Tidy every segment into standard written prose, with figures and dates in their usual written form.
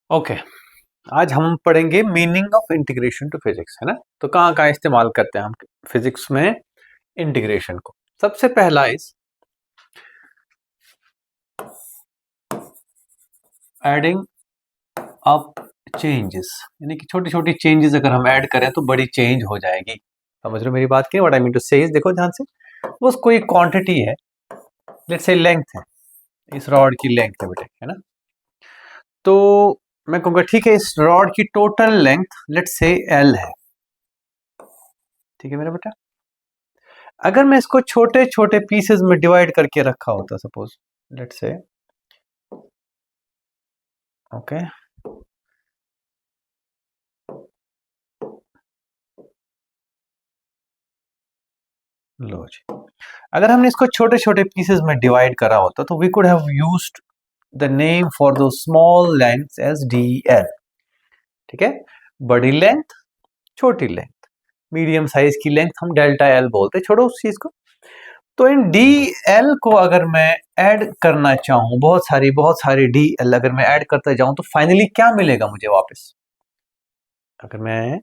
Okay आज हम पढ़ेंगे meaning of integration to physics, है ना। तो कहाँ कहाँ इस्तेमाल करते हैं हम फिजिक्स में इंटीग्रेशन को। सबसे पहला इस एडिंग अप चेंजेस, यानी कि छोटी छोटी चेंजेस अगर हम ऐड करें तो बड़ी चेंज हो जाएगी। समझ रहे हो मेरी बात की? व्हाट आई मीन टू से इज, देखो ध्यान से, वो कोई क्वांटिटी है, लेट्स से लेंथ है, इस रॉड की लेंथ है बेटे, है ना। तो मैं कहूँगा ठीक है, इस रॉड की total length let's say L है, ठीक है मेरा बेटा। अगर मैं इसको छोटे छोटे पीसेस में डिवाइड करके रखा होता, सपोज लेट्स से, ओके, लो जी, अगर हमने इसको छोटे छोटे पीसेस में डिवाइड करा होता तो we could have used the name for those small length as D L, ठीक है। बड़ी लेंथ, छोटी लेंथ, मीडियम साइज की लेंथ हम डेल्टा एल बोलते, छोड़ो उस चीज को। तो इन डी एल को अगर मैं ऐड करना चाहूं, बहुत सारी डी एल अगर मैं ऐड करते जाऊं तो फाइनली क्या मिलेगा मुझे वापस? अगर मैं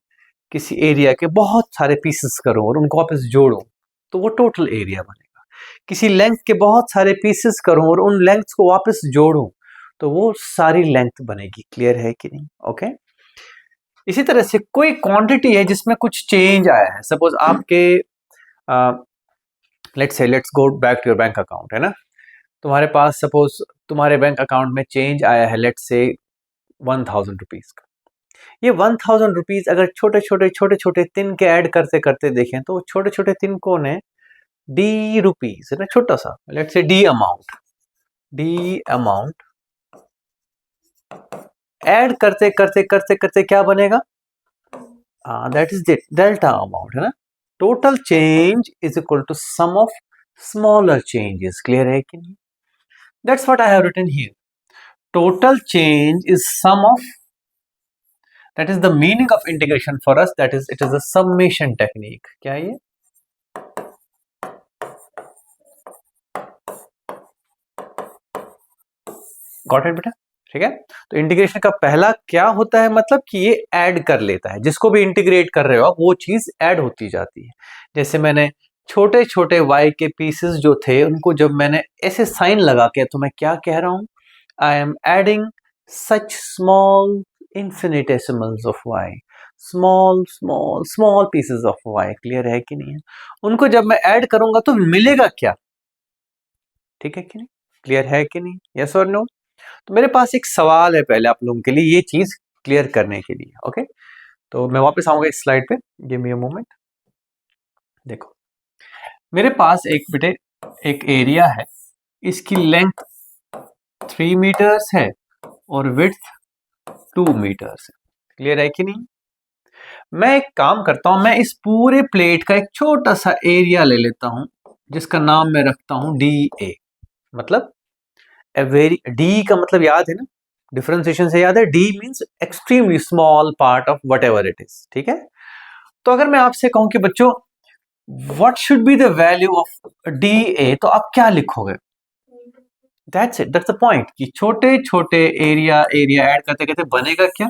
किसी एरिया के बहुत सारे पीसेस करूं और उनको वापस जोड़ूं तो वो टोटल एरिया बनेगा। किसी लेंथ के बहुत सारे पीसेस करूं और उन लेंथ्स को वापस जोड़ूं तो वो सारी लेंथ बनेगी। क्लियर है कि नहीं? ओके। इसी तरह से कोई क्वांटिटी है जिसमें कुछ चेंज आया है, सपोज आपके let's go back to your bank account, है ना। तुम्हारे पास सपोज तुम्हारे बैंक अकाउंट में चेंज आया है, लेट्स से 1000 रुपीज का। ये 1000 रुपीज अगर छोटे छोटे तिन के ऐड करते करते देखें तो छोटे छोटे तिनकों ने डी रुपीज, है ना, छोटा सा, let's say D amount add करते करते करते करते क्या बनेगा? दैट इज डेल्टा अमाउंट, है ना। Total change is equal to sum of smaller changes. Clear है कि नहीं? That's what I have written here. Total change is sum of, that is the meaning of integration for us, that is it is a summation technique। क्या है ये? Got it बेटा? ठीक है। तो इंटीग्रेशन का पहला क्या होता है, मतलब कि ये ऐड कर लेता है, जिसको भी इंटीग्रेट कर रहे हो आप वो चीज ऐड होती जाती है। जैसे मैंने छोटे छोटे y के पीसेस जो थे उनको जब मैंने ऐसे साइन लगा के, तो मैं क्या कह रहा हूं? I am adding such small infinitesimals of y, small pieces of y। Clear है कि नहीं है? उनको जब मैं ऐड करूंगा तो मिलेगा क्या? ठीक है कि नहीं? क्लियर है कि नहीं? यस और नो? तो मेरे पास एक सवाल है पहले आप लोगों के लिए, ये चीज क्लियर करने के लिए। ओके, तो मैं वापस आऊंगा इस स्लाइड पे, गिव मी अ मोमेंट। देखो मेरे पास एक बेटे एक एरिया है, इसकी लेंथ 3 मीटर्स है और विड्थ 2 मीटर्स है। क्लियर है कि नहीं? मैं एक काम करता हूं, मैं इस पूरे प्लेट का एक छोटा सा एरिया ले लेता हूं जिसका नाम मैं रखता हूं डी ए। मतलब डी का मतलब याद है ना, डिफरेंशिएशन से याद है, D means extremely small part of whatever it is. ठीक है। तो अगर मैं आपसे कहूं कि बच्चों what should be the value of D A, तो आप क्या लिखोगे? That's it, that's the point कि छोटे छोटे एरिया ऐड करते करते बनेगा क्या?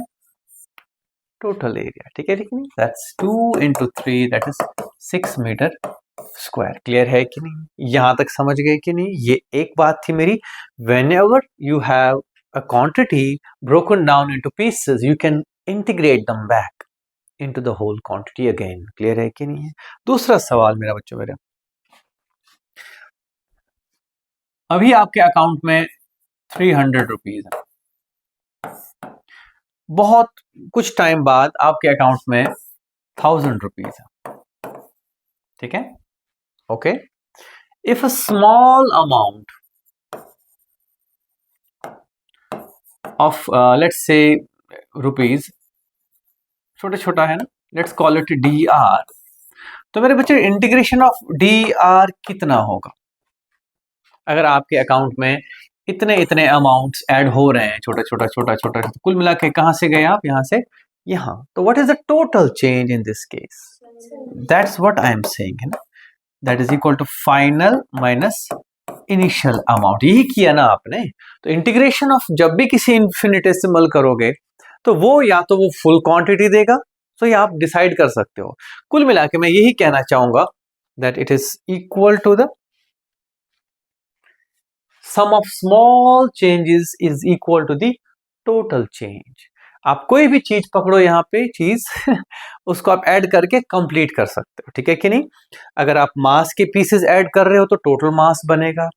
Total area. ठीक है, लेकिन that's 2 into 3 that is 6 metre square. Clear है कि नहीं? यहां तक समझ गए कि नहीं? ये एक बात थी मेरी। Whenever you have a quantity broken down into pieces, you can integrate them back into the whole quantity again. Clear है कि नहीं है? दूसरा सवाल मेरा बच्चों, मेरा अभी आपके अकाउंट में 300 रुपीज है, बहुत कुछ टाइम बाद आपके अकाउंट में 1000 रुपीज है। ठीक है, okay. If a small amount of let's say rupees, छोटा छोटा है ना, let's call it D R. तो मेरे बच्चे इंटीग्रेशन ऑफ डी आर कितना होगा? अगर आपके अकाउंट में इतने इतने अमाउंट्स ऐड हो रहे हैं, छोटा छोटा छोटा छोटा, कुल मिला के कहां से गए आप? यहां से यहां। तो what is the total change in this case? That's what I am saying, है ना। That is equal to final minus initial amount, यही किया ना आपने। तो इंटीग्रेशन ऑफ जब भी किसी इन्फिनिटेसिमल करोगे तो वो या तो वो फुल क्वांटिटी देगा, तो ये आप डिसाइड कर सकते हो। कुल मिला के मैं यही कहना चाहूंगा that it is equal to the sum of small changes is equal to the total change. आप कोई भी चीज पकड़ो यहाँ पे चीज उसको आप ऐड करके कंप्लीट कर सकते हो, ठीक है कि नहीं। अगर आप मास के पीसेस ऐड कर रहे हो तो टोटल मास बनेगा।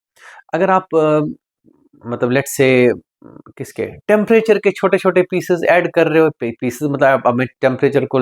अगर आप मतलब लेट्स से किसके टेम्परेचर के छोटे छोटे पीसेस ऐड कर रहे हो, पीसेस मतलब अब मैं टेम्परेचर को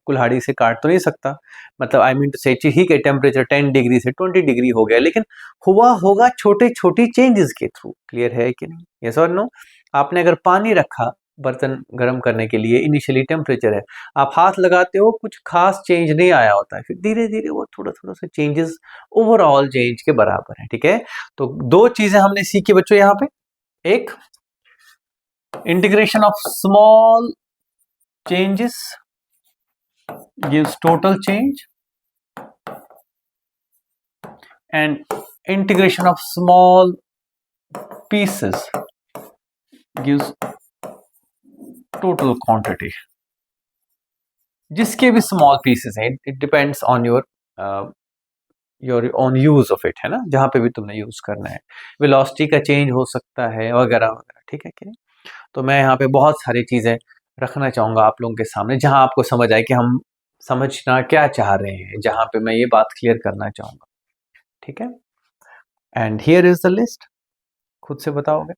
कुल्हाड़ी से काट तो नहीं सकता, मतलब आई मीन टू से ठीक है टेम्परेचर 10 डिग्री से 20 डिग्री हो गया, लेकिन हुआ होगा छोटे छोटी चेंजेस के थ्रू। क्लियर है कि नहीं, यस और नो। आपने अगर पानी रखा बर्तन गर्म करने के लिए, इनिशियली टेम्परेचर है, आप हाथ लगाते हो कुछ खास चेंज नहीं आया होता है, फिर धीरे धीरे वो थोड़ा थोड़ा सा चेंजेस ओवरऑल चेंज के बराबर है, ठीक है। तो दो चीजें हमने सीखी बच्चों यहाँ पे, एक integration of small changes gives total change and integration of small pieces gives total quantity। जिसके भी small pieces हैं, it depends on your own use of it, है ना, जहां पे भी तुमने यूज करना है। वेलोसिटी का चेंज हो सकता है वगैरह वगैरह, ठीक है कि नहीं। तो मैं यहाँ पे बहुत सारी चीजें रखना चाहूंगा आप लोगों के सामने, जहां आपको समझ आए कि हम समझना क्या चाह रहे हैं, जहां पे मैं ये बात क्लियर करना चाहूंगा, ठीक है। And here is the list, खुद से बताओगे।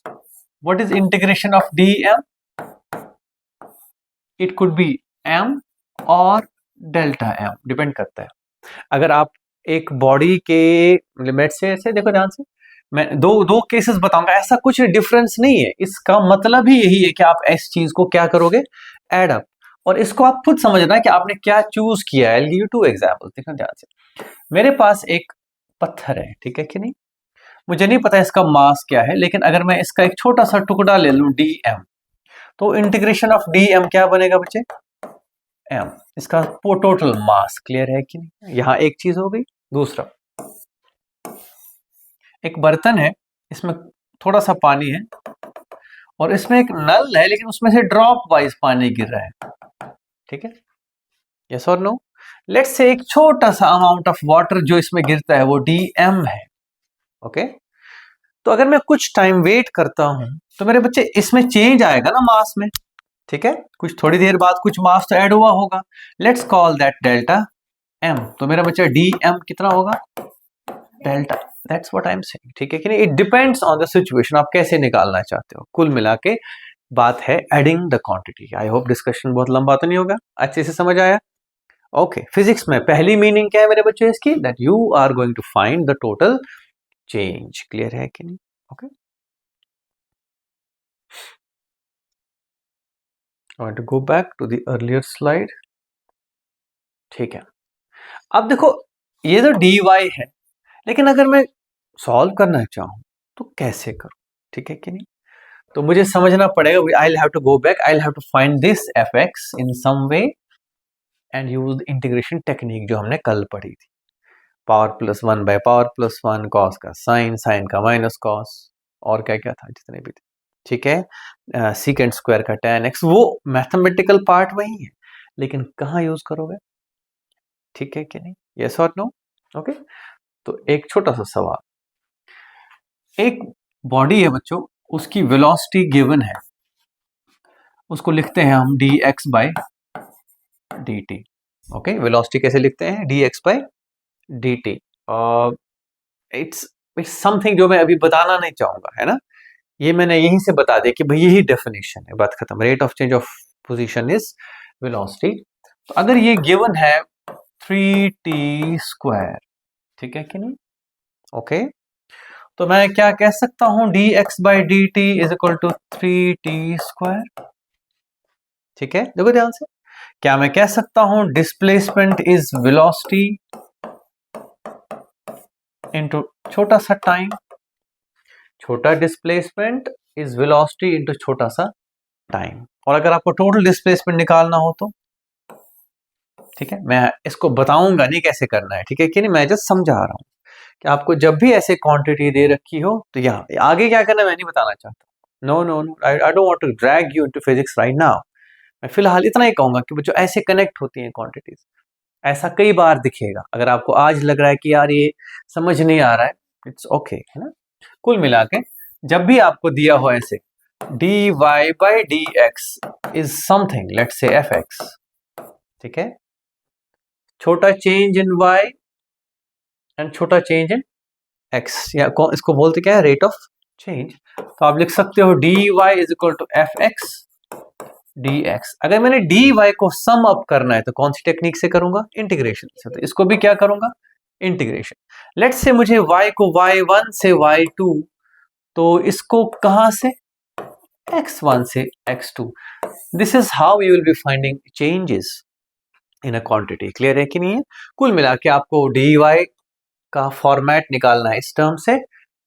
What is integration of D M? It could be M और डेल्टा एम, डिपेंड करता है। अगर आप एक बॉडी के लिमिट से ऐसे देखो ध्यान से, मैं दो केसेस बताऊंगा, ऐसा कुछ डिफरेंस नहीं है, इसका मतलब ही यही है कि आप इस चीज को क्या करोगे, एड अप, और इसको आप खुद समझना कि आपने क्या चूज किया है। गिव यू टू एग्जांपल, देखो ध्यान से। मेरे पास एक पत्थर है, ठीक है कि नहीं, मुझे नहीं पता इसका मास क्या है, लेकिन अगर मैं इसका एक छोटा सा टुकड़ा ले लूं डी एम, तो इंटीग्रेशन ऑफ डी एम क्या बनेगा बच्चे, एम, इसका टोटल मास। क्लियर है कि नहीं, यहां एक चीज हो गई। दूसरा, एक बर्तन है, इसमें थोड़ा सा पानी है और इसमें एक नल है, लेकिन उसमें से ड्रॉप वाइज पानी गिर रहा है, ठीक है, यस और नो। लेट्स से एक छोटा सा अमाउंट ऑफ वाटर जो इसमें गिरता है वो डीएम है, ओके। तो अगर मैं कुछ टाइम वेट करता हूं तो मेरे बच्चे इसमें चेंज आएगा ना मास में, ठीक है, कुछ थोड़ी देर बाद कुछ मास तो ऐड हुआ होगा। Let's call that delta M. तो मेरा बच्चा डी एम कितना होगा, delta, that's what I am saying, ठीक है कि नहीं। It depends on the situation, आप कैसे निकालना चाहते हो। कुल मिला के बात है adding the quantity. I hope discussion बहुत लंबा तो नहीं होगा, अच्छे से समझ आया। ओके, फिजिक्स में पहली मीनिंग क्या है मेरे बच्चों इसकी, that you are going to find the total change. Clear है कि नहीं, okay. I want to go back to the earlier slide, ठीक है। अब देखो ये तो dy है, लेकिन अगर मैं सॉल्व करना चाहूं तो कैसे करूं, ठीक है कि नहीं। तो मुझे समझना पड़ेगा, I have to go back, I have to find this F X in some way and use integration technique जो हमने कल पढ़ी थी। Power plus one by power plus one, cos का साइन, साइन का माइनस कॉस, और क्या क्या था जितने भी थे, ठीक है, सीकेंड स्क्वायर का tan x, वो मैथमेटिकल पार्ट वही है, लेकिन कहाँ यूज करोगे, ठीक है कि नहीं, यस और नो, ओके। तो एक छोटा सा सवाल, एक बॉडी है बच्चों, उसकी वेलोसिटी गिवन है, उसको लिखते हैं हम dx by dt, okay. Velocity कैसे लिखते हैं, dx by dt। It's something जो मैं अभी बताना नहीं चाहूंगा, है ना, ये मैंने यहीं से बता दिया कि भाई यही डेफिनेशन है, बात खत्म। Rate of change of position is velocity. तो अगर ये गिवन है 3t स्क्वायर, ठीक है कि नहीं, ओके। तो मैं क्या कह सकता हूं, dx by D T is equal to 3t square, ठीक है। देखो ध्यान से, क्या मैं कह सकता हूं डिस्प्लेसमेंट इज वेलोसिटी इनटू छोटा सा टाइम, छोटा डिस्प्लेसमेंट इज वेलोसिटी इनटू छोटा सा टाइम। और अगर आपको टोटल डिस्प्लेसमेंट निकालना हो तो, ठीक है, मैं इसको बताऊंगा नहीं कैसे करना है, ठीक है कि नहीं, मैं जस्ट समझा रहा हूं कि आपको जब भी ऐसे क्वांटिटी दे रखी हो तो यहाँ आगे क्या करना मैं नहीं बताना चाहता। No no no, I don't want to drag you into physics right now. मैं फिलहाल इतना ही कहूंगा कि जो ऐसे कनेक्ट होती हैं क्वांटिटीज, ऐसा कई बार दिखेगा। अगर आपको आज लग रहा है कि यार ये समझ नहीं आ रहा है, इट्स ओके, है ना। कुल मिला के जब भी आपको दिया हो ऐसे dy by dx is something, let's say fx, ठीक है, छोटा चेंज इन y एंड छोटा चेंज इन x, या इसको बोलते क्या है, रेट ऑफ चेंज। तो आप लिख सकते हो dy is equal to fx dx। अगर मैंने dy को सम अप करना है तो कौन सी टेक्निक से करूंगा, इंटीग्रेशन से। तो इसको भी क्या करूंगा, इंटीग्रेशन। लेट्स से मुझे y को y1 से y2, तो इसको कहां से, x1 से x2। This is how you will be finding changes in a quantity. Clear है कि नहीं है। कुल मिला के आपको dy का फॉर्मेट निकालना है इस टर्म से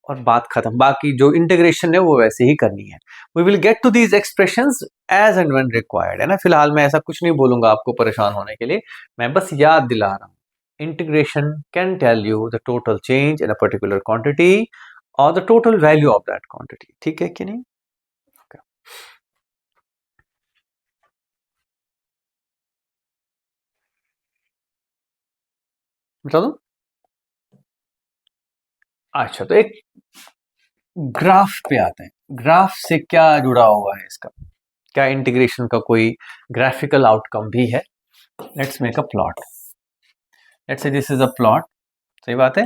और बात खत्म। बाकी जो इंटीग्रेशन है वो वैसे ही करनी है। We will get to these expressions as and when required, है ना। फिलहाल मैं ऐसा कुछ नहीं बोलूंगा आपको परेशान होने के लिए, मैं बस याद दिला रहा हूं। Integration can tell you the total change in a particular quantity और the total value of that quantity. ठीक है कि नहीं। okay. बता दो। अच्छा, तो एक ग्राफ पे आते हैं। ग्राफ से क्या जुड़ा हुआ है इसका, क्या इंटीग्रेशन का कोई ग्राफिकल आउटकम भी है। Let's make a plot. Let's say this is a plot, सही बात है।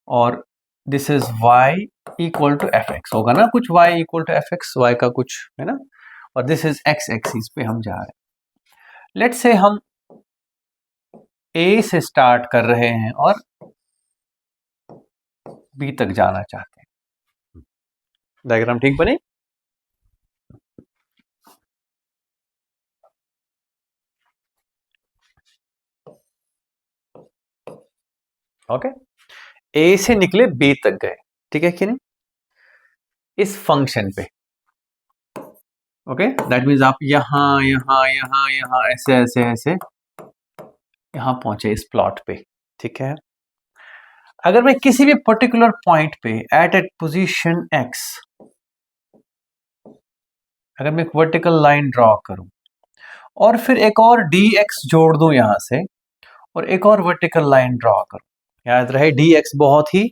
और this is y equal to F X, होगा ना कुछ y equal to F X, Y का कुछ, है ना। और दिस इज x एक्सिस पे हम जा रहे हैं। लेट्स से हम a से स्टार्ट कर रहे हैं और b तक जाना चाहते हैं। डायग्राम ठीक बने। ओके, a से निकले b तक गए, ठीक है कि नहीं, इस फंक्शन पे। ओके, दैट मीन्स आप यहां यहां यहां यहां ऐसे ऐसे ऐसे यहां पहुंचे इस प्लॉट पे, ठीक है। अगर मैं किसी भी पर्टिकुलर पॉइंट पे एट ए पोजीशन x, अगर मैं एक वर्टिकल लाइन ड्रॉ करूं और फिर एक और dx जोड़ दूं यहां से और एक और वर्टिकल लाइन ड्रॉ करूं, याद रहे dx बहुत ही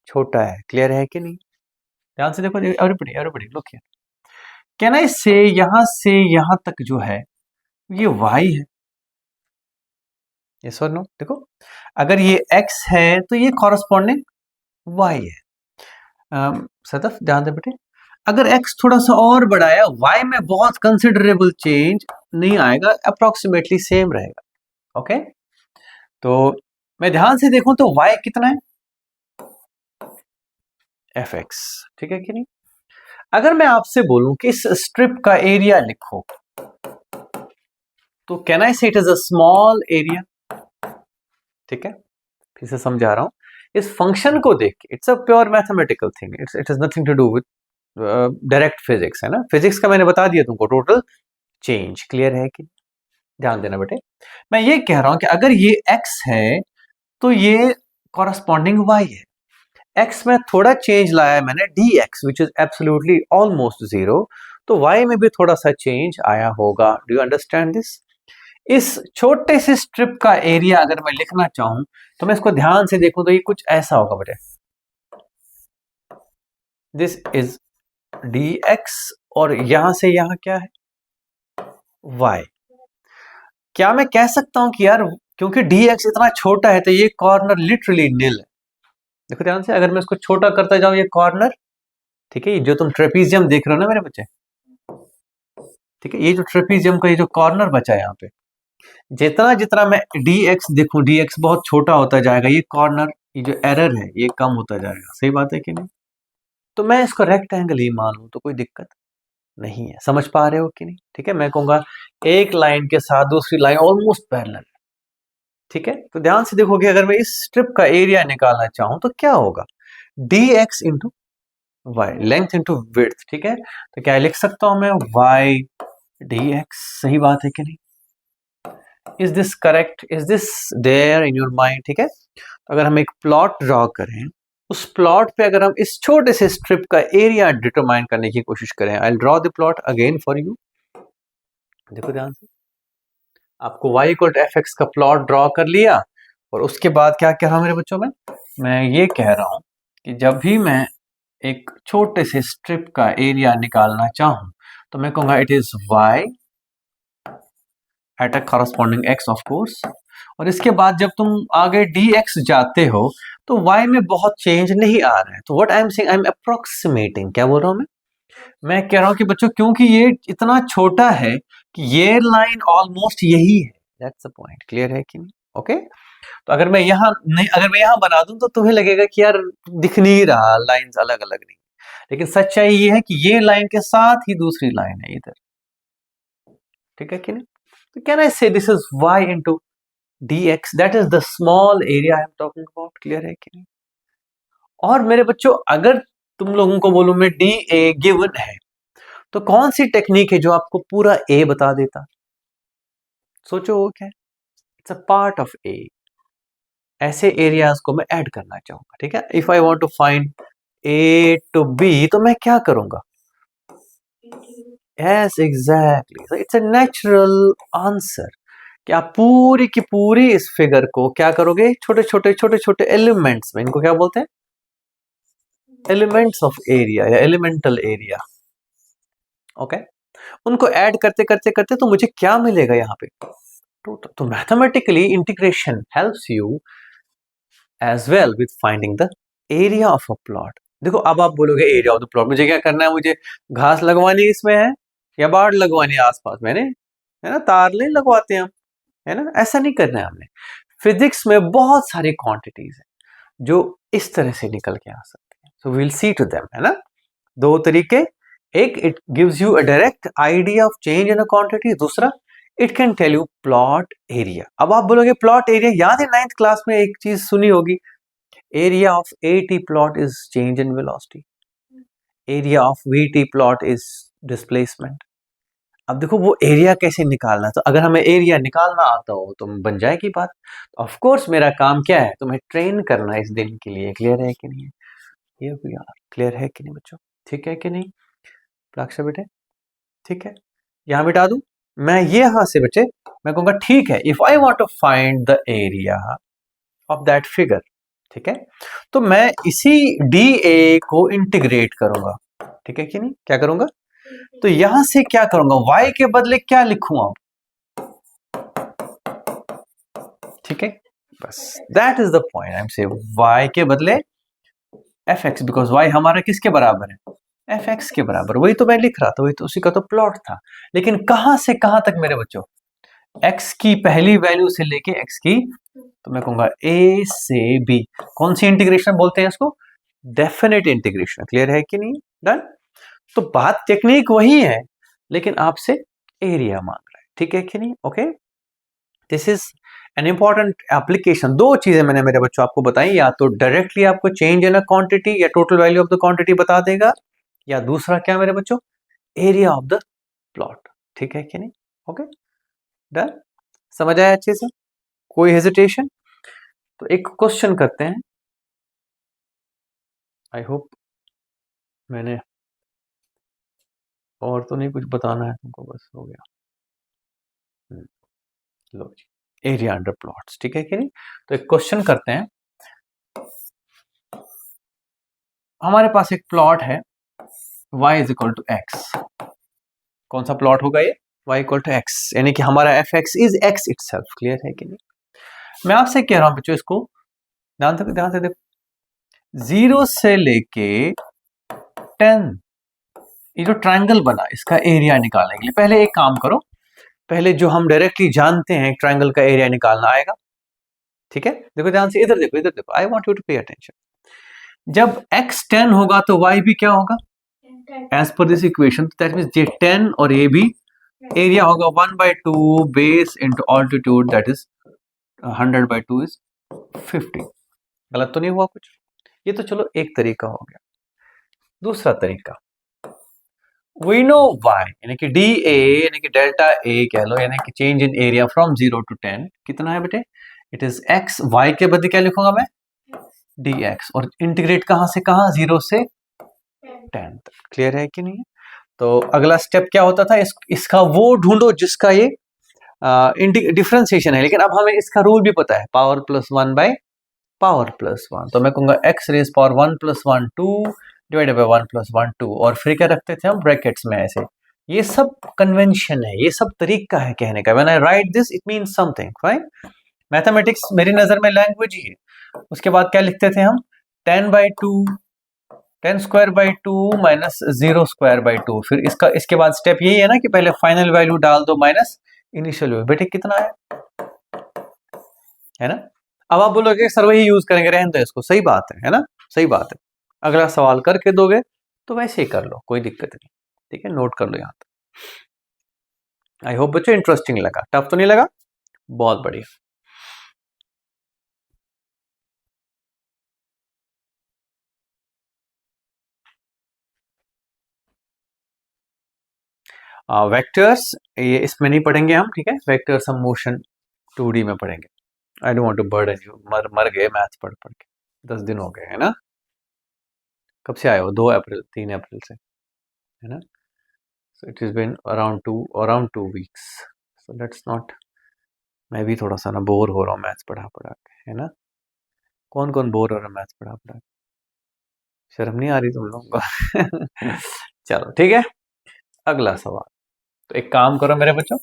छोटा है। क्लियर है कि नहीं। ध्यान से देखो, everybody everybody look here. Can I से यहां तक जो है ये y है, यस और नो। देखो, अगर ये x है तो ये कॉरस्पॉन्डिंग y है। सदफ ध्यान दे बेटे, अगर x थोड़ा सा और बढ़ाया y में बहुत कंसिडरेबल चेंज नहीं आएगा, अप्रोक्सीमेटली सेम रहेगा। ओके, तो मैं ध्यान से देखूं तो y कितना है, fx, ठीक है कि नहीं। अगर मैं आपसे बोलूं कि इस स्ट्रिप का एरिया लिखो, तो कैन आई से it is a small area, ठीक है। फिर से समझा रहा हूं, इस फंक्शन को देख के, it's a pure mathematical thing, it is nothing to do with direct physics, है ना। फिजिक्स का मैंने बता दिया तुमको, टोटल चेंज। क्लियर है कि, ध्यान देना बेटे। मैं ये कह रहा हूं कि अगर ये x है तो ये कॉरस्पॉन्डिंग y है। x में थोड़ा चेंज लाया है मैंने, dx which is absolutely almost zero, तो y में भी थोड़ा सा चेंज आया होगा। Do you understand this. इस छोटे से स्ट्रिप का एरिया अगर मैं लिखना चाहूं तो मैं इसको ध्यान से देखूं तो ये कुछ ऐसा होगा बेटे, दिस इज dx और यहां से यहां क्या है, y। क्या मैं कह सकता हूं कि यार क्योंकि dx इतना छोटा है तो ये कॉर्नर लिटरली नील है। देखो ध्यान से, अगर मैं इसको छोटा करता जाऊं ये कॉर्नर, ठीक है, जो तुम ट्रेपीजियम देख रहे हो ना मेरे बच्चे, ठीक है, ये जो ट्रेपीजियम का ये जो कॉर्नर बचा है यहाँ पे, जितना जितना मैं dx देखूं, dx बहुत छोटा होता जाएगा, ये कॉर्नर, ये जो एरर है ये कम होता जाएगा। सही बात है कि नहीं। तो मैं इसको रेक्टेंगल ही मानूं तो कोई दिक्कत नहीं है। समझ पा रहे हो कि नहीं। ठीक है, मैं कहूंगा एक लाइन के साथ दूसरी लाइन ऑलमोस्ट पैरेलल, ठीक है। तो ध्यान से देखोगे, अगर मैं इस स्ट्रिप का एरिया निकालना चाहूं तो क्या होगा, dx into Y, length into width, ठीक है। तो क्या लिख सकता हूं मैं, y dx, सही बात है कि नहीं। Is this correct, is this there in your mind? ठीक है, तो अगर हम एक प्लॉट ड्रॉ करें, उस प्लॉट पे अगर हम इस छोटे से स्ट्रिप का एरिया डिटरमाइन करने की कोशिश करें, I will draw the plot again for you. देखो ध्यान से, आपको y equal to F x का प्लॉट ड्रॉ कर लिया, और उसके बाद क्या कह रहा हूं मेरे बच्चों में, मैं ये कह रहा हूं कि जब भी मैं एक छोटे से स्ट्रिप का एरिया निकालना चाहूं तो मैं कहूंगा it is y at a corresponding x of course, और इसके बाद जब तुम आगे dx जाते हो तो y में बहुत चेंज नहीं आ रहा है। तो what I am saying, I am approximating. क्या बोल रहा हूं मैं कह रहा हूं कि बच्चों क्योंकि ये इतना छोटा है कि ये लाइन ऑलमोस्ट यही है, दैट्स द पॉइंट। क्लियर है कि नहीं? ओके तो अगर मैं यहाँ नहीं, अगर मैं यहाँ बना दूं तो तुम्हें लगेगा कि यार दिख नहीं रहा, लाइंस अलग अलग नहीं, लेकिन सच्चाई ये है कि ये लाइन के साथ ही दूसरी लाइन है इधर। ठीक है कि नहीं? तो कैन आई से this is y into dx, that is the small area I am talking about. Clear है कि नहीं? और मेरे बच्चों अगर तुम लोगों को बोलूं मैं डी ए गिवन है, तो कौन सी टेक्निक है जो आपको पूरा ए बता देता? सोचो वो क्या है? It's a part of A. ऐसे एरियाज को मैं ऐड करना चाहूंगा। ठीक है, if I want to find A to B तो मैं क्या करूंगा? Yes exactly, it's a natural answer कि आप पूरी की पूरी इस फिगर को क्या करोगे, छोटे छोटे एलिमेंट्स में, इनको क्या बोलते हैं? एलिमेंट्स ऑफ एरिया या एलिमेंटल एरिया। ओके, उनको ऐड करते करते करते तो मुझे क्या मिलेगा यहाँ पे? तो mathematically integration helps you as well with finding the area of a plot. देखो अब आप बोलोगे एरिया ऑफ द प्लॉट मुझे क्या करना है? मुझे घास लगवानी इसमें है या बाढ़ लगवानी है आसपास? मैंने, है ना, तार नहीं लगवाते हम, है ना, ऐसा नहीं करना है हमने। फिजिक्स में बहुत सारी क्वांटिटीज है जो इस तरह से निकल के आ सकती है। So we will see two them, है ना। दो तरीके, एक it gives you a direct idea of change in a quantity, दूसरा it can tell you plot area. अब आप बोलोगे प्लॉट एरिया, याद है 9th क्लास में एक चीज सुनी होगी, area of AT plot is change in velocity, area of VT plot is displacement. अब देखो वो एरिया कैसे निकालना, तो अगर हमें एरिया निकालना आता हो तो बन जाएगी बात। ऑफ कोर्स मेरा काम क्या है, तुम्हें ट्रेन करना इस दिन के लिए। क्लियर है कि नहीं? ये भी यार क्लियर है कि नहीं बच्चों? ठीक है कि नहीं प्लाक्ष बेटे? ठीक है, यहाँ मिटा दूं मैं ये, यहां से बचे मैं कहूंगा ठीक है, if I want to find the area of that figure, ठीक है, तो मैं इसी DA को इंटीग्रेट करूंगा। ठीक है कि नहीं? क्या करूंगा? तो यहां से क्या करूंगा, y के बदले क्या लिखूंगा? ठीक है, बस that is the point. I am से y के बदले fx, बिकॉज y हमारा किसके बराबर है? fx के बराबर। वही तो मैं लिख रहा था, वही तो, उसी का तो प्लॉट था। लेकिन कहां से कहां तक मेरे बच्चों? x की पहली वैल्यू से लेके x की, तो मैं कहूंगा a से b। कौन सी इंटीग्रेशन बोलते हैं इसको? Definite integration. क्लियर है कि नहीं? डन। तो बात टेक्निक वही है, लेकिन आपसे एरिया मांग रहा है। ठीक है कि नहीं? Okay, this is an important application. दो चीजें मैंने मेरे बच्चों आपको बताई, या तो डायरेक्टली आपको चेंज इन अ क्वांटिटी या total value of the quantity बता देगा, या दूसरा क्या मेरे बच्चों? Area of the plot. ठीक है कि नहीं? ओके डन, समझ आया अच्छे से? कोई हेजिटेशन? तो एक क्वेश्चन करते हैं। आई होप मैंने और तो नहीं कुछ बताना है तुमको, बस हो गया। लो जी, एरिया अंडर प्लॉट्स। ठीक है कि नहीं? तो एक क्वेश्चन करते हैं। हमारे पास एक प्लॉट है y is equal to x. कौन सा प्लॉट होगा ये? y इक्वल टू एक्स, यानी कि हमारा F x is x itself. Clear है कि नहीं? मैं आपसे कह रहा हूं बच्चों, इसको ध्यान से देखो, 0 से लेके 10, ये जो ट्रायंगल बना इसका एरिया निकालने के लिए पहले एक काम करो, पहले जो हम डायरेक्टली जानते हैं ट्रायंगल का एरिया निकालना आएगा। ठीक है, देखो ध्यान से, इधर देखो, इधर देखो, I want you to pay attention. जब x 10 होगा तो y भी क्या होगा? As per this equation, that means ये 10 और ये भी एरिया होगा 1/2 base into altitude, that is 100/2 is 50। गलत तो नहीं हुआ कुछ? ये तो चलो एक तरीका हो गया। दूसरा तरीका, वी नो y यानी कि dA यानी कि डेल्टा A कह लो, यानी कि change in area from 0 to 10 कितना है बेटे? इट इज x, y के बदले क्या लिखूंगा मैं? dx, और इंटीग्रेट कहां से कहां? 0 से 10 तक। क्लियर है कि नहीं? तो अगला स्टेप क्या होता था? इसका वो ढूंढो जिसका ये डिफरेंशिएशन है, लेकिन अब हमें इसका रूल भी पता है, power plus 1 by power plus 1। तो मैं कहूंगा x रेज पावर 1 प्लस 1 2 डिवाइडेड बाय 1 प्लस 1 2, और फिर क्या रखते थे हम? ब्रैकेट्स में ऐसे। ये सब कन्वेंशन है, ये सब तरीका है कहने का। When I right this it means something, right? Mathematics मेरी नजर में लैंग्वेज ही है। उसके बाद क्या लिखते थे हम? 10/2 10 square by 2 minus 0 square by 2। फिर इसके बाद स्टेप यही है ना कि पहले फाइनल वैल्यू डाल दो माइनस इनिशियल वैल्यू। बेटे कितना है ना? अब आप बोलोगे सर वही यूज करेंगे, रहने दो इसको। सही बात है ना? सही बात है। अगला सवाल करके दोगे तो वैसे ही कर लो, कोई दिक्कत नहीं। ठीक है, नोट कर लो यहां तक। आई होप बच्चों इंटरेस्टिंग लगा, टफ तो नहीं लगा? बहुत बढ़िया। वेक्टर्स ये इसमें नहीं पढ़ेंगे हम, ठीक है? वेक्टर्स हम मोशन 2D में पढ़ेंगे। I don't want to burden you. मर गए मैथ्स पढ़ पढ़ के, 10 दिन हो गए है ना? कब से आए हो? 2 अप्रैल 3 अप्रैल से, है ना? So it is been around 2 weeks. So let's not, मैं भी थोड़ा सा ना बोर हो रहा हूँ मैथ्स पढ़ा पढ़ा के, है ना? कौन कौन बोर हो रहा है मैथ्स पढ़ा पढ़ा के? शर्म नहीं आ रही तुम लोगों को? चलो ठीक है, अगला सवाल। तो एक काम करो मेरे बच्चों,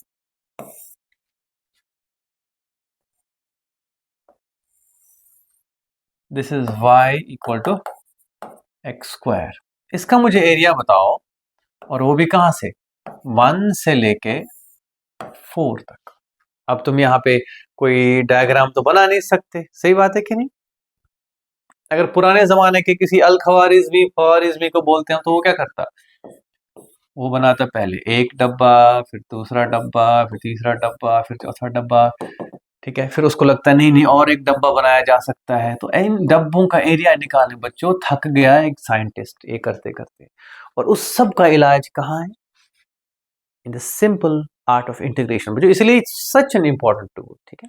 this is y equal to x square. इसका मुझे एरिया बताओ, और वो भी कहां से? 1 से लेके 4 तक। अब तुम यहाँ पे कोई डायग्राम तो बना नहीं सकते, सही बात है कि नहीं? अगर पुराने जमाने के किसी अल खवारिज्मी ख्वारिज्मी को बोलते हैं तो वो क्या करता? वो बनाता पहले एक डब्बा, फिर दूसरा डब्बा, फिर तीसरा डब्बा, फिर चौथा डब्बा, ठीक है? फिर उसको लगता है नहीं नहीं और एक डब्बा बनाया जा सकता है, तो इन डब्बों का एरिया निकालें बच्चों। थक गया एक साइंटिस्ट ये करते करते, और उस सब का इलाज कहाँ है? In the simple art of integration बच्चों। इसलिए सच एन इंपॉर्टेंट टूल, ठीक है?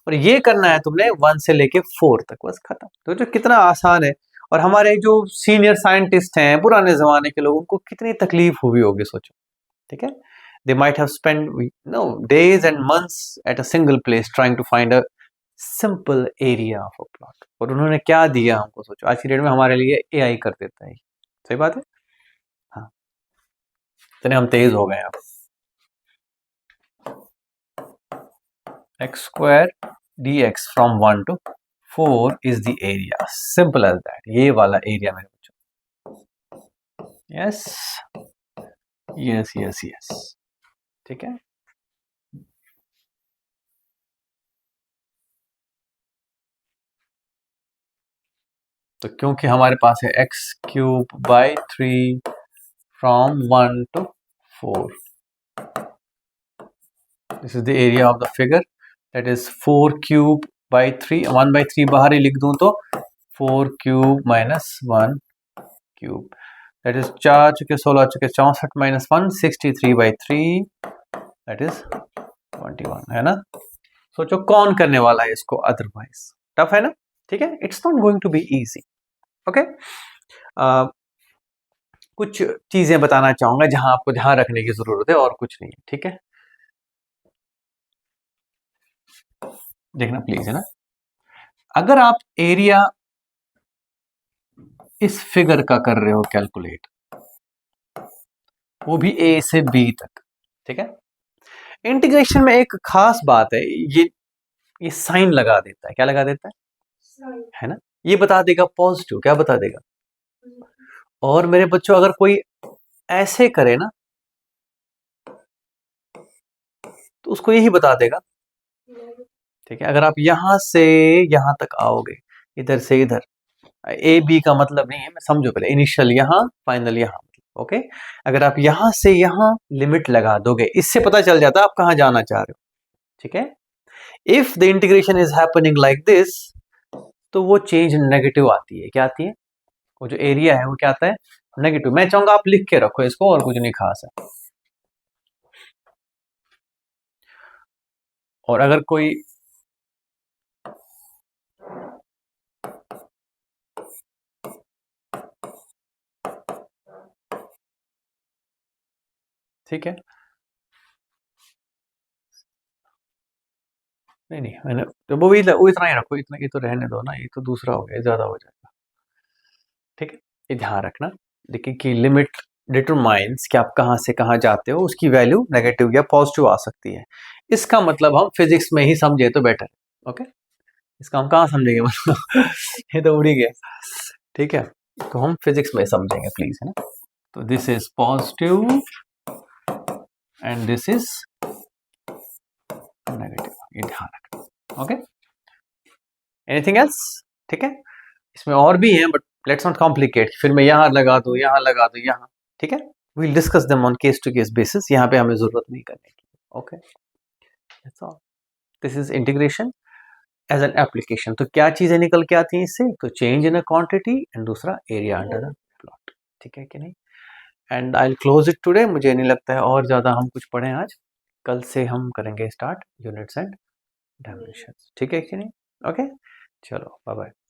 और ये करना है तुमने 1 से लेके 4 तक, बस खत्म। तो जो कितना आसान है। और हमारे जो सीनियर साइंटिस्ट हैं पुराने जमाने के लोग, उनको कितनी तकलीफ हुई होगी सोचो, ठीक है? They might have spend days and months at a single place trying to find a simple area of a plot. और उन्होंने क्या दिया हमको, सोचो। आज की डेट में हमारे लिए एआई कर देता है। सही बात है? हाँ, इतने हम तेज हो गए अब। X square dx from 1 to 4 is the area, simple as that। ये वाला एरिया मेरे बच्चों। यस यस यस यस, ठीक है? तो क्योंकि हमारे पास है x³/3 from 1 to 4, this is the area of the figure, that is 4³/3। 1/3 बाहर ही लिख दूं तो 4³ - 1³ दैट इज 4 चुके 16 चुके 64 - 1 63/3 दैट इज 21, है ना? सोचो कौन करने वाला है इसको अदरवाइज? टफ है ना? ठीक है, it's not going to be easy. Okay, कुछ चीजें बताना चाहूंगा जहां आपको ध्यान रखने की जरूरत है, और कुछ नहीं है, ठीक है? देखना प्लीज, है ना? अगर आप एरिया इस फिगर का कर रहे हो कैलकुलेट, वो भी ए से बी तक, ठीक है? इंटीग्रेशन में एक खास बात है, ये साइन लगा देता है। क्या लगा देता है ना? ये बता देगा पॉजिटिव, क्या बता देगा? और मेरे बच्चों अगर कोई ऐसे करे ना तो उसको यही बता देगा, ठीक है? अगर आप यहां से यहां तक आओगे, इधर से इधर, ए बी का मतलब नहीं है, मैं समझो पहले, इनिशियल यहां फाइनल यहां, ओके? अगर आप यहां से यहां लिमिट लगा दोगे, इससे पता चल जाता है आप कहां जाना चाह रहे हो, ठीक है? If the integration is happening like this, तो वो चेंज नेगेटिव आती है। क्या आती है? वो जो एरिया है वो क्या आता है? नेगेटिव। मैं चाहूंगा आप लिख के रखो इसको, और कुछ नहीं खास है। और अगर कोई ठीक है, नहीं मैंने तो वो इतना ही रखो, इतना, ये तो रहने दो ना, ये तो दूसरा हो गया, ज्यादा हो जाएगा। ठीक है, ये ध्यान रखना। देखिए कि लिमिट डिटरमाइंस कि आप कहाँ से कहाँ जाते हो, उसकी वैल्यू नेगेटिव या पॉजिटिव आ सकती है। इसका मतलब हम फिजिक्स में ही समझे तो बेटर है। ओके, इसका हम कहाँ समझेंगे मतलब ये तो उड़ ही गया। ठीक है, तो हम फिजिक्स में समझेंगे प्लीज, है ना। तो this is positive and this is negative, ये ध्यान रखना। Okay, anything else? ठीक है, इसमें और भी हैं बट लेट्स नॉट कॉम्प्लिकेट, फिर मैं यहाँ लगा दूँ, यहाँ लगा दूँ, यहाँ। ठीक है, we'll discuss them on case to case basis, यहाँ पे हमें जरूरत नहीं करने की। Okay, that's all. This is integration as an application। तो क्या चीजें निकल के आती हैं इससे? तो change in a quantity and दूसरा एरिया अंडर द प्लॉट। ठीक है कि नहीं? And I will close it today. मुझे नहीं लगता है और ज्यादा हम कुछ पढ़ें आज। कल से हम करेंगे स्टार्ट यूनिट्स एंड डायमेंशंस। ठीक है कि नहीं? ओके, चलो बाय बाय।